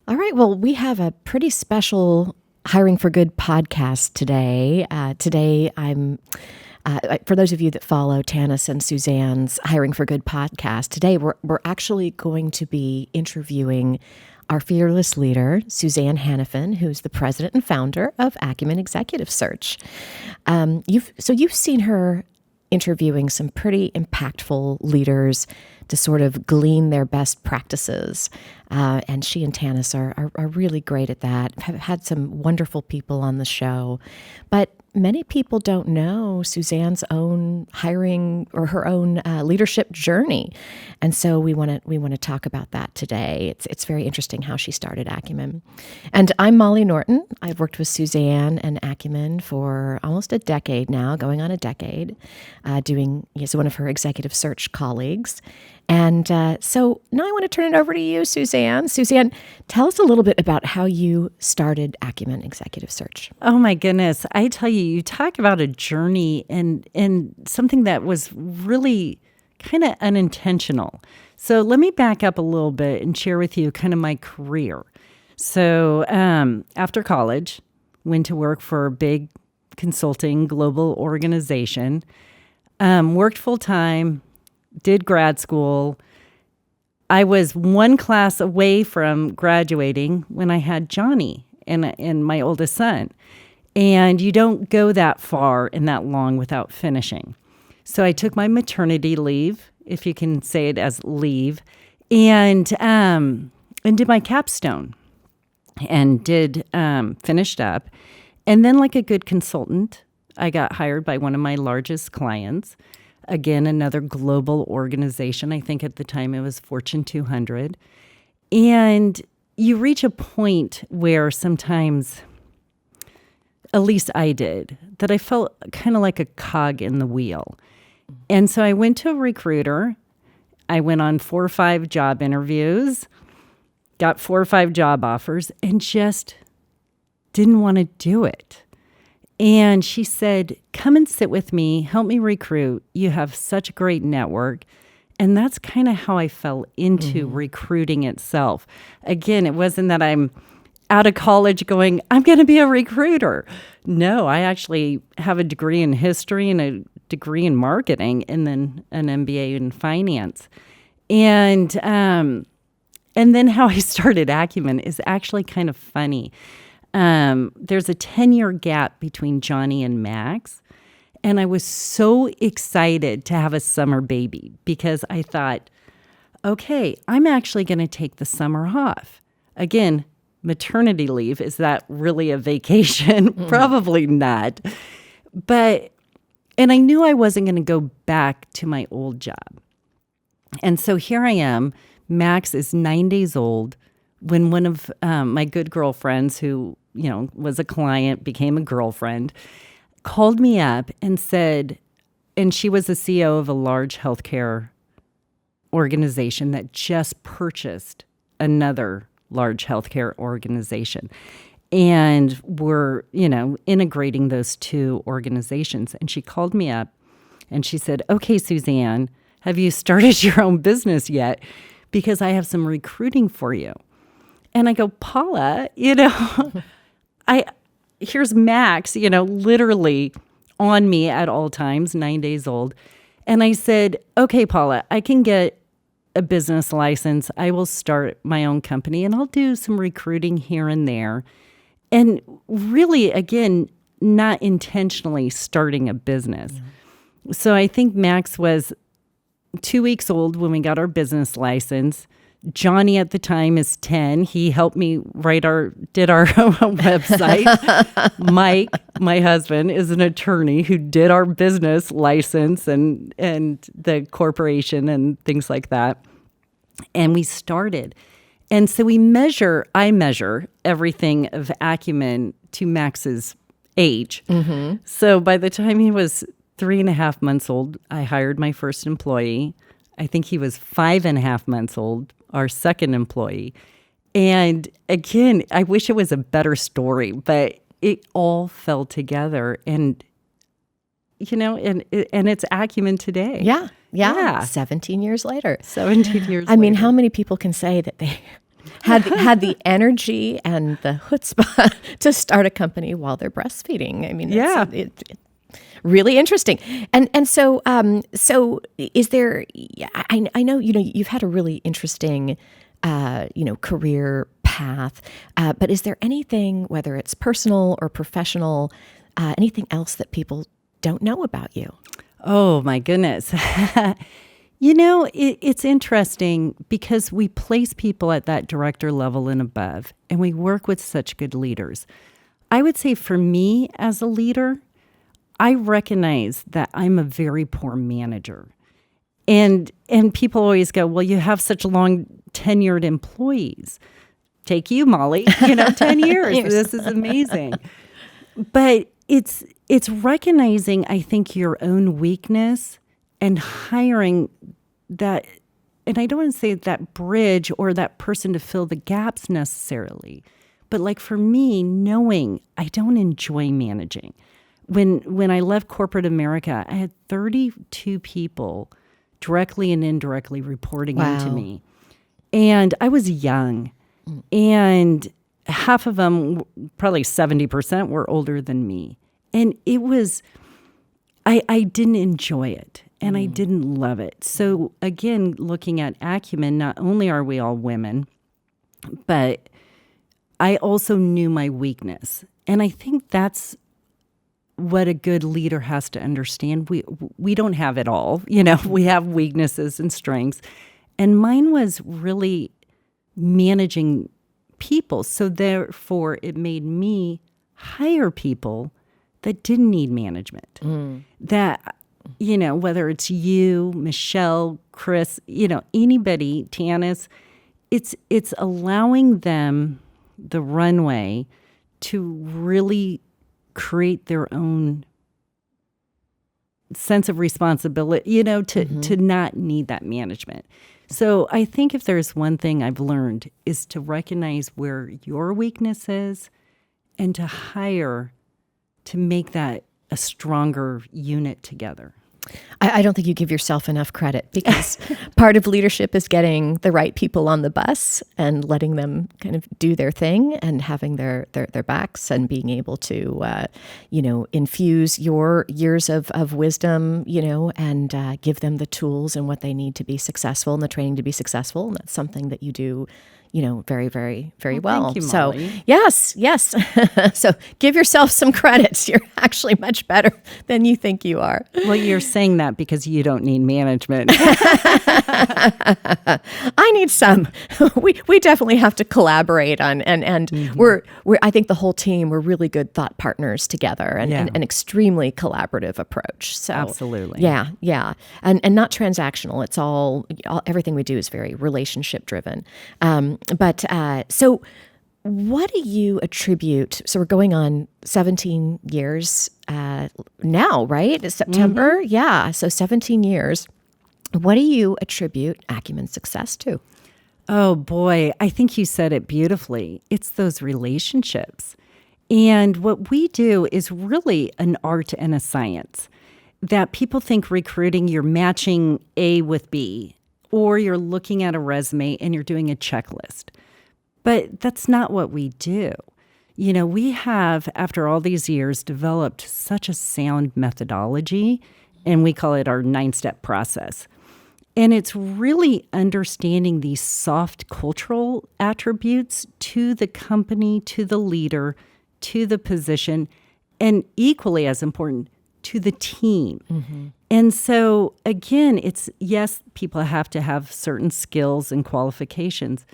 All right. Well, we have a pretty special Hiring for Good podcast today. For those of you that follow Tanis and Suzanne's Hiring for Good podcast, today we're actually going to be interviewing our fearless leader, Suzanne Hanifin, who's the president and founder of Acumen Executive Search. You've seen her interviewing some pretty impactful leaders to sort of glean their best practices. And she and Tanis are really great at that. Have had some wonderful people on the show. But many people don't know Suzanne's own hiring or her own leadership journey. And so we want to talk about that today. It's very interesting how she started Acumen. And I'm Molly Norton. I've worked with Suzanne and Acumen for almost a decade now, going on a decade, doing as one of her executive search colleagues. And so now I want to turn it over to you, Suzanne. Suzanne, tell us a little bit about how you started Acumen Executive Search. Oh, my goodness. I tell you, you talk about a journey and something that was really kind of unintentional. So let me back up a little bit and share with you kind of my career. So after college, went to work for a big consulting global organization, worked full-time, did grad school. I was one class away from graduating when I had Johnny and my oldest son. And you don't go that far and that long without finishing. So I took my maternity leave, if you can say it as leave, and did my capstone and finished up. And then, like a good consultant, I got hired by one of my largest clients. Again, another global organization. I think at the time it was Fortune 200. And you reach a point where sometimes, at least I did, that I felt kind of like a cog in the wheel. And so I went to a recruiter. I went on 4 or 5 job interviews, got 4 or 5 job offers, and just didn't want to do it. And she said, come and sit with me, help me recruit. You have such a great network. And that's kind of how I fell into recruiting itself. Again, it wasn't that I'm out of college going, I'm going to be a recruiter. No, I actually have a degree in history and a degree in marketing and then an MBA in finance. And then how I started Acumen is actually kind of funny. There's a 10-year gap between Johnny and Max. And I was so excited to have a summer baby because I thought, okay, I'm actually going to take the summer off. Again, maternity leave, is that really a vacation? Probably not. And I knew I wasn't going to go back to my old job. And so here I am. Max is 9 days old when one of my good girlfriends who, was a client, became a girlfriend, called me up and said, and she was the CEO of a large healthcare organization that just purchased another large healthcare organization. And we're, integrating those 2 organizations. And she called me up and she said, okay, Suzanne, have you started your own business yet? Because I have some recruiting for you. And I go, Paula, here's Max, literally on me at all times, 9 days old. And I said, okay, Paula, I can get a business license. I will start my own company and I'll do some recruiting here and there. And really, again, not intentionally starting a business. Yeah. So I think Max was 2 weeks old when we got our business license. Johnny at the time is 10. He helped me did our website. Mike, my husband, is an attorney who did our business license and the corporation and things like that. And we started. And so I measure everything of Acumen to Max's age. Mm-hmm. So by the time he was 3.5 months old, I hired my first employee. I think he was 5.5 months old, our second employee. And again, I wish it was a better story, but it all fell together. And, and it's Acumen today. Yeah. 17 years later. 17 years later. I mean, how many people can say that they had the energy and the chutzpah to start a company while they're breastfeeding. I mean, it's really interesting. And so is there? I know you've had a really interesting career path, but is there anything, whether it's personal or professional, anything else that people don't know about you? Oh my goodness. It's interesting because we place people at that director level and above, and we work with such good leaders. I would say for me as a leader, I recognize that I'm a very poor manager. And people always go, well, you have such long tenured employees. Take you, Molly, 10 years. This is amazing. But it's recognizing, I think, your own weakness and hiring that, and I don't want to say that bridge or that person to fill the gaps necessarily, but like for me, knowing I don't enjoy managing. When I left corporate America, I had 32 people directly and indirectly reporting into me. And I was young, and half of them, probably 70%, were older than me. And it was, I didn't enjoy it, and I didn't love it. So again, looking at Acumen, not only are we all women, but I also knew my weakness. And I think that's what a good leader has to understand. We don't have it all. We have weaknesses and strengths. And mine was really managing people. So therefore, it made me hire people that didn't need management. That, whether it's you, Michelle, Chris, anybody, Tanis, it's allowing them the runway to really create their own sense of responsibility, to not need that management. So I think if there's one thing I've learned is to recognize where your weakness is and to hire to make that a stronger unit together. I don't think you give yourself enough credit, because part of leadership is getting the right people on the bus and letting them kind of do their thing and having their backs and being able to, infuse your years of wisdom, and give them the tools and what they need to be successful and the training to be successful. And that's something that you do, very, very, very well. Thank you, So Molly. yes. So give yourself some credits. You're actually much better than you think you are. Well, you're saying that because you don't need management. I need some. We definitely have to collaborate on, and we're I think the whole team, we're really good thought partners together, and an extremely collaborative approach. So Absolutely. Yeah. And not transactional. It's all everything we do is very relationship driven. So what do you attribute? So we're going on 17 years now, right? It's September? Yeah. So 17 years. What do you attribute Acumen's success to? Oh, boy. I think you said it beautifully. It's those relationships. And what we do is really an art and a science. That people think recruiting, you're matching A with B, or you're looking at a resume and you're doing a checklist. But that's not what we do. We have, after all these years, developed such a sound methodology, and we call it our 9-step process. And it's really understanding these soft cultural attributes to the company, to the leader, to the position, and equally as important, to the team. And so, again, it's, yes, people have to have certain skills and qualifications,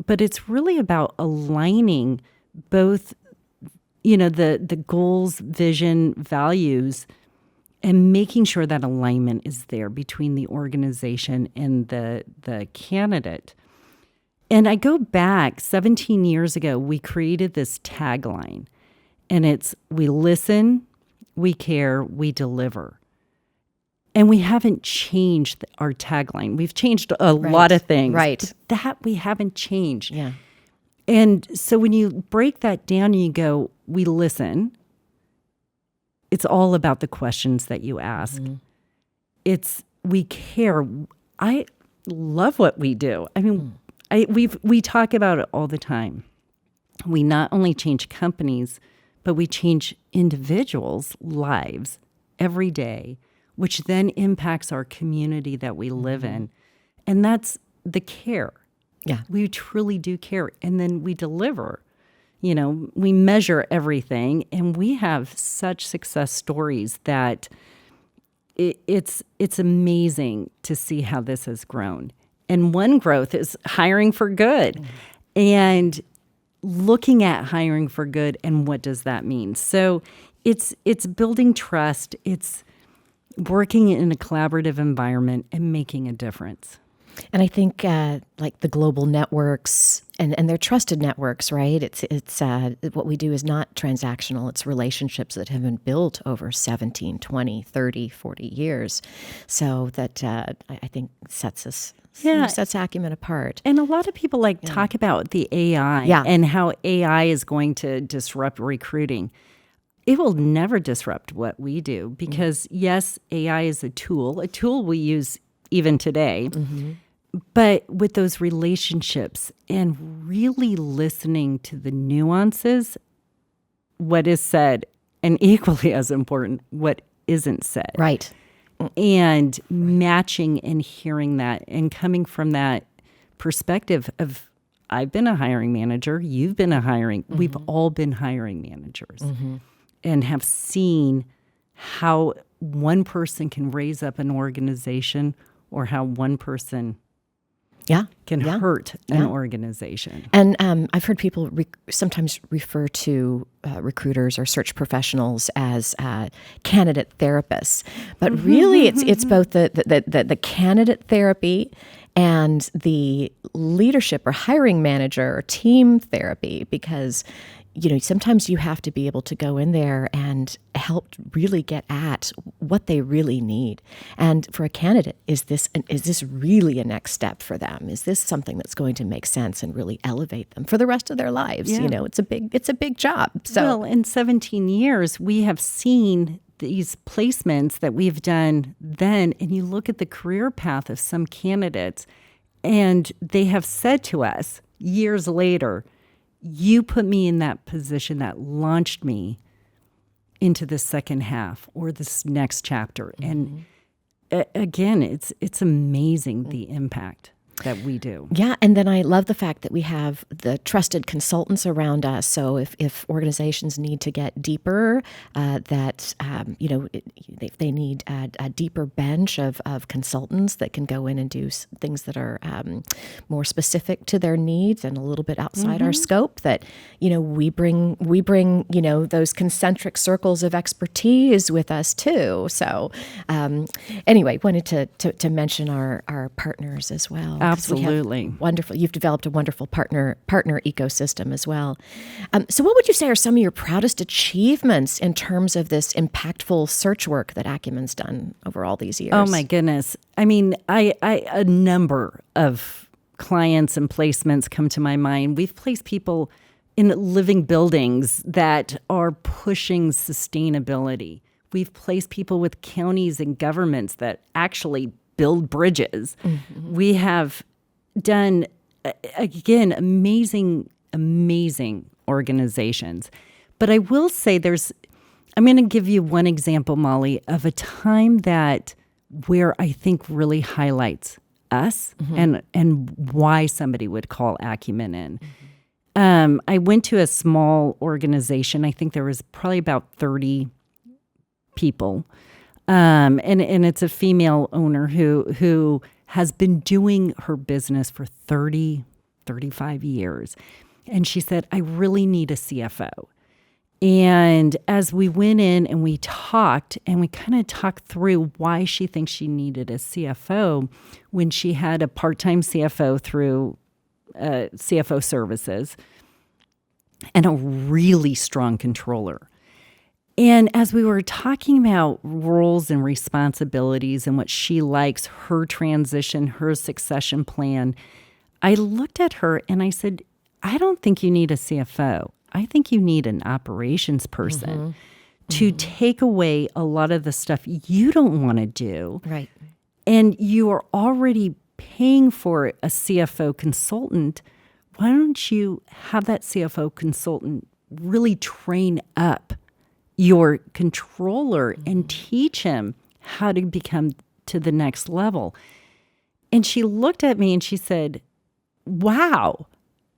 but it's really about aligning both, the goals, vision, values, and making sure that alignment is there between the organization and the candidate. And I go back 17 years ago, we created this tagline, and it's, we listen, we care, we deliver. And we haven't changed our tagline. We've changed a lot of things. Right. But that we haven't changed. Yeah. And so when you break that down and you go, we listen, it's all about the questions that you ask. It's, we care. I love what we do. I mean, We talk about it all the time. We not only change companies, but we change individuals' lives every day, which then impacts our community that we live in. And that's the care. Yeah. We truly do care. And then we deliver. We measure everything, and we have such success stories that it's amazing to see how this has grown. And one growth is hiring for good. And looking at hiring for good and what does that mean? So it's building trust. It's working in a collaborative environment and making a difference. And I think like the global networks and they're trusted networks, right? It's what we do is not transactional. It's relationships that have been built over 17, 20, 30, 40 years. So that I think sets Acumen apart. And a lot of people talk about the AI and how AI is going to disrupt recruiting. It will never disrupt what we do because, yes, AI is a tool we use even today. But with those relationships and really listening to the nuances, what is said, and equally as important, what isn't said. Right. And matching and hearing that and coming from that perspective of, I've been a hiring manager, you've been we've all been hiring managers and have seen how one person can raise up an organization or how one person can hurt an organization. And I've heard people sometimes refer to recruiters or search professionals as candidate therapists, but really it's both the candidate therapy and the leadership or hiring manager or team therapy, because sometimes you have to be able to go in there and help really get at what they really need. And for a candidate, is this really a next step for them? Is this something that's going to make sense and really elevate them for the rest of their lives? Yeah. It's a big job. So, well, in 17 years, we have seen these placements that we've done then, and you look at the career path of some candidates, and they have said to us years later, you put me in that position that launched me into the second half or this next chapter. And again, it's amazing the impact that we do. Yeah, and then I love the fact that we have the trusted consultants around us. So if organizations need to get deeper, if they need a deeper bench of consultants that can go in and do things that are more specific to their needs and a little bit outside our scope, that we bring those concentric circles of expertise with us too. So anyway, wanted to mention our partners as well. Absolutely. Wonderful. You've developed a wonderful partner ecosystem as well. So what would you say are some of your proudest achievements in terms of this impactful search work that Acumen's done over all these years? Oh, my goodness. I mean, a number of clients and placements come to my mind. We've placed people in living buildings that are pushing sustainability. We've placed people with counties and governments that actually build bridges. We have done, again, amazing organizations. But I will say I'm going to give you one example, Molly, of a time where I think really highlights us and why somebody would call Acumen in. I went to a small organization. I think there was probably about 30 people. And it's a female owner who has been doing her business for 35 years. And she said, I really need a CFO. And as we went in and we talked, and we kind of talked through why she thinks she needed a CFO when she had a part-time CFO through CFO services and a really strong controller. And as we were talking about roles and responsibilities and what she likes, her transition, her succession plan, I looked at her and I said, I don't think you need a CFO. I think you need an operations person to take away a lot of the stuff you don't want to do. Right. And you are already paying for a CFO consultant, why don't you have that CFO consultant really train up your controller and teach him how to become to the next level? And she looked at me and she said, wow,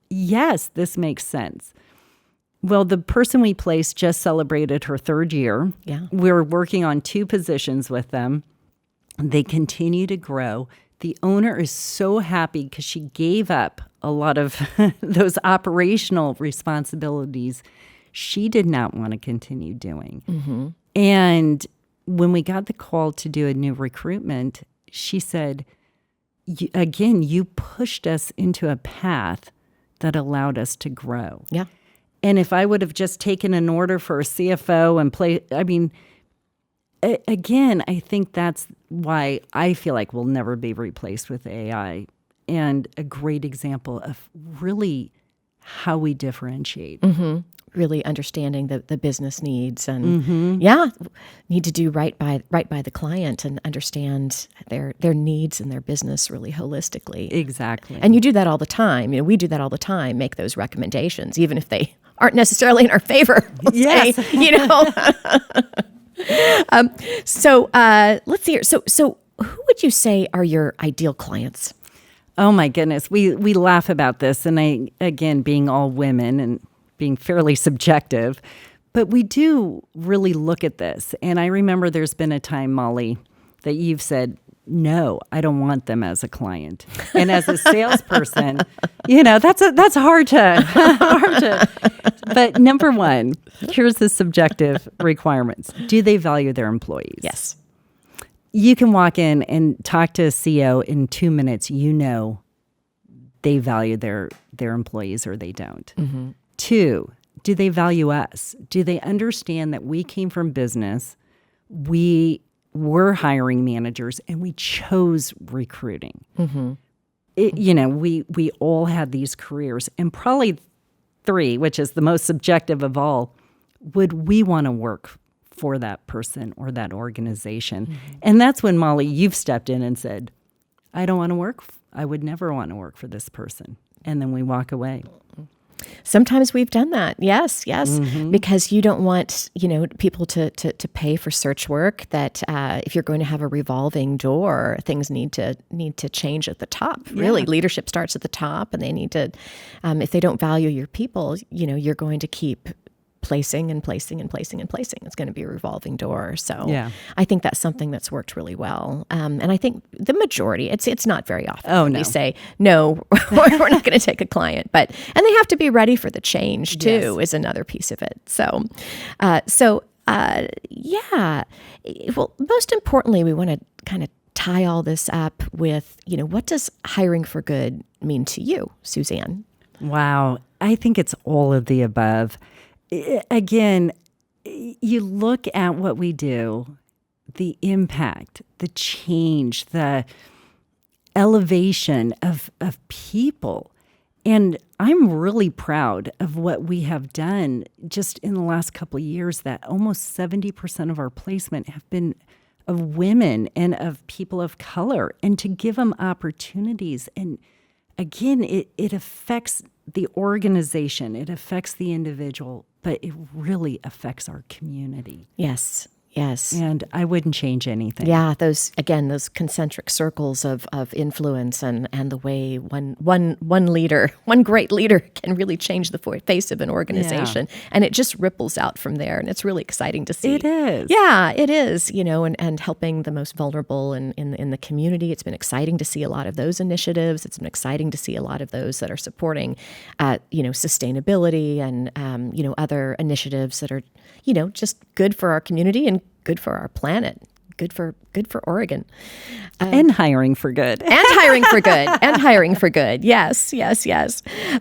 yes, this makes sense. Well, the person we placed just celebrated her 3rd year. Yeah. We're working on 2 positions with them. They continue to grow. The owner is so happy because she gave up a lot of those operational responsibilities she did not want to continue doing. Mm-hmm. And when we got the call to do a new recruitment, she said, again, you pushed us into a path that allowed us to grow. Yeah. And if I would have just taken an order for a CFO and again, I think that's why I feel like we'll never be replaced with AI. And a great example of really how we differentiate. Mm-hmm. Really understanding the business needs and need to do right by the client and understand their needs and their business really holistically. Exactly. And you do that all the time. We do that all the time, make those recommendations, even if they aren't necessarily in our favor. Yes. So let's see here. So who would you say are your ideal clients? Oh my goodness. We laugh about this. And again, being all women and being fairly subjective, but we do really look at this. And I remember there's been a time, Molly, that you've said, no, I don't want them as a client. And as a salesperson, that's hard to. But number one, here's the subjective requirements. Do they value their employees? Yes. You can walk in and talk to a CEO in 2 minutes. They value their employees or they don't. Mm-hmm. 2, do they value us? Do they understand that we came from business, we were hiring managers, and we chose recruiting? Mm-hmm. We all had these careers. And probably 3, which is the most subjective of all, would we want to work for that person or that organization? Mm-hmm. And that's when, Molly, you've stepped in and said, I don't want to work. I would never want to work for this person. And then we walk away. Sometimes we've done that. Yes, mm-hmm. Because you don't want, people to pay for search work. That if you're going to have a revolving door, things need to change at the top. Really, leadership starts at the top, and they need to. If they don't value your people, you're going to keep placing and placing and placing and placing. It's going to be a revolving door. So I think that's something that's worked really well. And I think the majority, it's not very often we say, no, we're not going to take a client. And they have to be ready for the change too, is another piece of it. Well, most importantly, we want to kind of tie all this up with, what does hiring for good mean to you, Suzanne? Wow. I think it's all of the above. Again, you look at what we do, the impact, the change, the elevation of people. And I'm really proud of what we have done just in the last couple of years, that almost 70% of our placement have been of women and of people of color, and to give them opportunities. And again, it affects the organization, it affects the individual, but it really affects our community. Yes. And I wouldn't change anything. Yeah, those concentric circles of influence and the way one leader, one great leader can really change the face of an organization. Yeah. And it just ripples out from there. And it's really exciting to see. It is. Yeah, it is, and helping the most vulnerable in the community. It's been exciting to see a lot of those initiatives. It's been exciting to see a lot of those that are supporting, sustainability and, other initiatives that are, just good for our community and good for our planet, good for Oregon. And hiring for good. And hiring for good. Yes.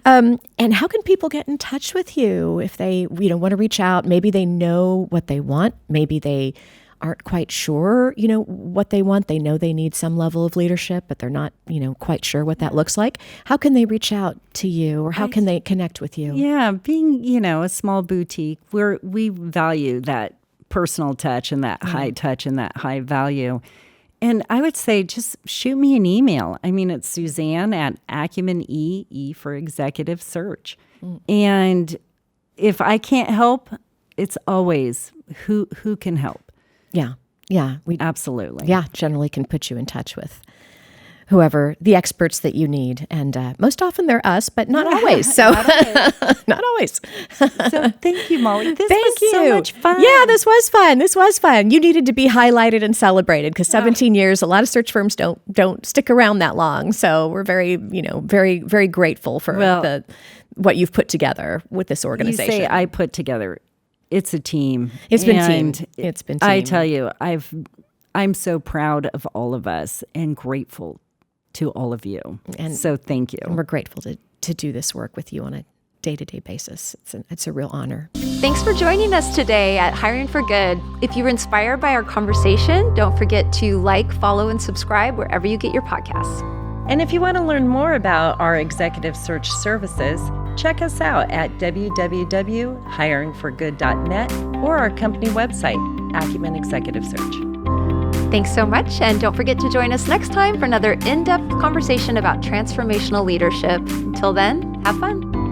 And how can people get in touch with you if they, want to reach out? Maybe they know what they want. Maybe they aren't quite sure, what they want. They know they need some level of leadership, but they're not, quite sure what that looks like. How can they reach out to you, or how can they connect with you? Yeah, being, a small boutique, we value that personal touch and that high touch and that high value. And I would say just shoot me an email. I mean, it's Suzanne at Acumen E for Executive Search. And if I can't help, it's always who can help. Yeah. We Absolutely. generally can put you in touch with whoever, the experts that you need. And most often they're us, but not always. So not always. So thank you, Molly. This Thank was you. so much fun. Yeah, this was fun. You needed to be highlighted and celebrated because 17 years, a lot of search firms don't stick around that long. So we're very, very, very grateful for what you've put together with this organization. You say I put together. It's a team. It's been team. It's been team. I tell you, I'm so proud of all of us and grateful to all of you. And so thank you. And we're grateful to do this work with you on a day-to-day basis. It's a real honor. Thanks for joining us today at Hiring for Good. If you were inspired by our conversation, don't forget to like, follow, and subscribe wherever you get your podcasts. And if you want to learn more about our executive search services, check us out at www.hiringforgood.net or our company website, Acumen Executive Search. Thanks so much, and don't forget to join us next time for another in-depth conversation about transformational leadership. Until then, have fun.